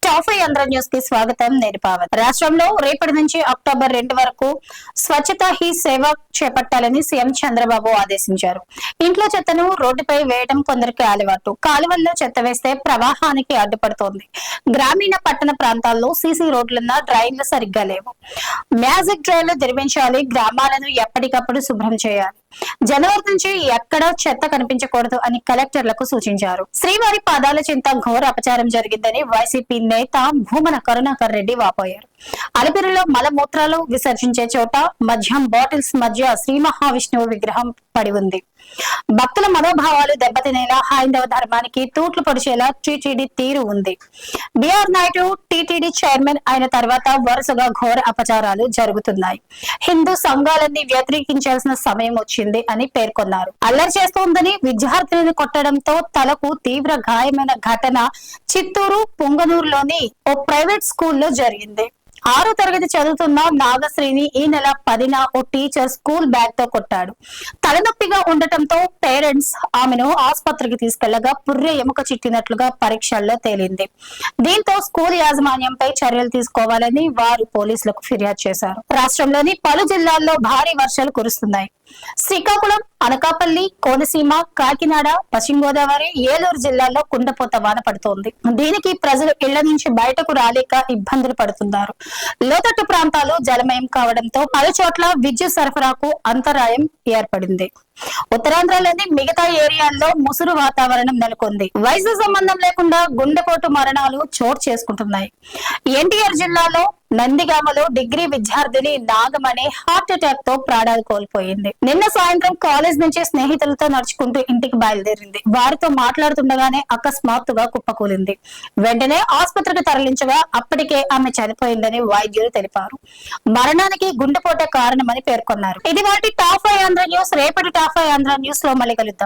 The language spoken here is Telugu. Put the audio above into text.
టాప్ 5 ఆంధ్ర న్యూస్ కి స్వాగతం. నేను పావన్. రాష్ట్రంలో రేపటి నుంచి అక్టోబర్ 2 వరకు స్వచ్ఛతా హీ సేవ చేపట్టాలని సీఎం చంద్రబాబు ఆదేశించారు. ఇంట్లో చెత్తను రోడ్డుపై వేయడం కొందరికి అలవాటు. కాలువల్లో చెత్త వేస్తే ప్రవాహానికి అడ్డుపడుతోంది. గ్రామీణ పట్టణ ప్రాంతాల్లో సీసీ రోడ్లున్న డ్రైన్లు సరిగ్గా లేవు. మ్యాజిక్ డ్రైవ్లు నిర్మించాలి. గ్రామాలను ఎప్పటికప్పుడు శుభ్రం చేయాలి. జనవరి నుంచి ఎక్కడ చెత్త కనిపించకూడదు అని కలెక్టర్లకు సూచించారు. శ్రీవారి పాదాల చింత ఘోర అపచారం జరిగిందని వైసీపీ నేత భూమన కరుణాకర్ రెడ్డి వాపోయారు. అలిపిరిలో మలమూత్రాలు విసర్జించే చోట మద్యం బాటిల్స్ మధ్య శ్రీ మహావిష్ణువు విగ్రహం పడి ఉంది. భక్తుల మనోభావాలు దెబ్బతినేలా హైందవ ధర్మానికి తూట్లు పొడిచేలా టీటీడీ తీరు ఉంది. బిఆర్ నాయుడు టీటీడీ చైర్మన్ అయిన తర్వాత వరుసగా ఘోర అపచారాలు జరుగుతున్నాయి. హిందూ సంఘాలన్నీ వ్యతిరేకించాల్సిన సమయం వచ్చింది అని పేర్కొన్నారు. అల్లరి చేస్తోందని విద్యార్థులను కొట్టడంతో తలకు తీవ్ర గాయమైన ఘటన చిత్తూరు పొంగనూరులోని ఓ ప్రైవేట్ స్కూల్లో జరిగింది. 6వ తరగతి చదువుతున్న నాగశ్రీని ఈ నెల 10న ఓ టీచర్ స్కూల్ బ్యాగ్ తో కొట్టాడు. తలనొప్పిగా ఉండటంతో పేరెంట్స్ ఆమెను ఆసుపత్రికి తీసుకెళ్లగా పుర్రె ఎముక చిట్టినట్లుగా పరీక్షల్లో తేలింది. దీంతో స్కూల్ యాజమాన్యంపై చర్యలు తీసుకోవాలని వారు పోలీసులకు ఫిర్యాదు చేశారు. రాష్ట్రంలోని పలు జిల్లాల్లో భారీ వర్షాలు కురుస్తున్నాయి. శ్రీకాకుళం, అనకాపల్లి, కోనసీమ, కాకినాడ, పశ్చిమ గోదావరి, ఏలూరు జిల్లాల్లో కుండపోత వాన పడుతోంది. దీనికి ప్రజలు ఇళ్ల నుంచి బయటకు రాలేక ఇబ్బందులు పడుతున్నారు. లోతట్టు ప్రాంతాలు జలమయం కావడంతో పలు చోట్ల విద్యుత్ సరఫరాకు అంతరాయం ఏర్పడింది. ఉత్తరాంధ్రలోని మిగతా ఏరియాల్లో ముసురు వాతావరణం నెలకొంది. వయసు సంబంధం లేకుండా గుండెపోటు మరణాలు చోటు చేసుకుంటున్నాయి. ఎన్టీఆర్ జిల్లాలో నందిగామలో డిగ్రీ విద్యార్థిని నాగమణి హార్ట్ అటాక్ తో ప్రాణాలు కోల్పోయింది. నిన్న సాయంత్రం కాలేజ్ నుంచి స్నేహితులతో నడుచుకుంటూ ఇంటికి బయలుదేరింది. వారితో మాట్లాడుతుండగానే అకస్మాత్తుగా కుప్పకూలింది. వెంటనే ఆసుపత్రికి తరలించగా అప్పటికే ఆమె చనిపోయిందని వైద్యులు తెలిపారు. మరణానికి గుండెపోటే కారణమని పేర్కొన్నారు. ఇది వాటి టాప్ 5 ఆంధ్ర న్యూస్. రేపటి టాప్ 5 ఆంధ్ర న్యూస్ లో మళ్ళీ కలుద్దాం.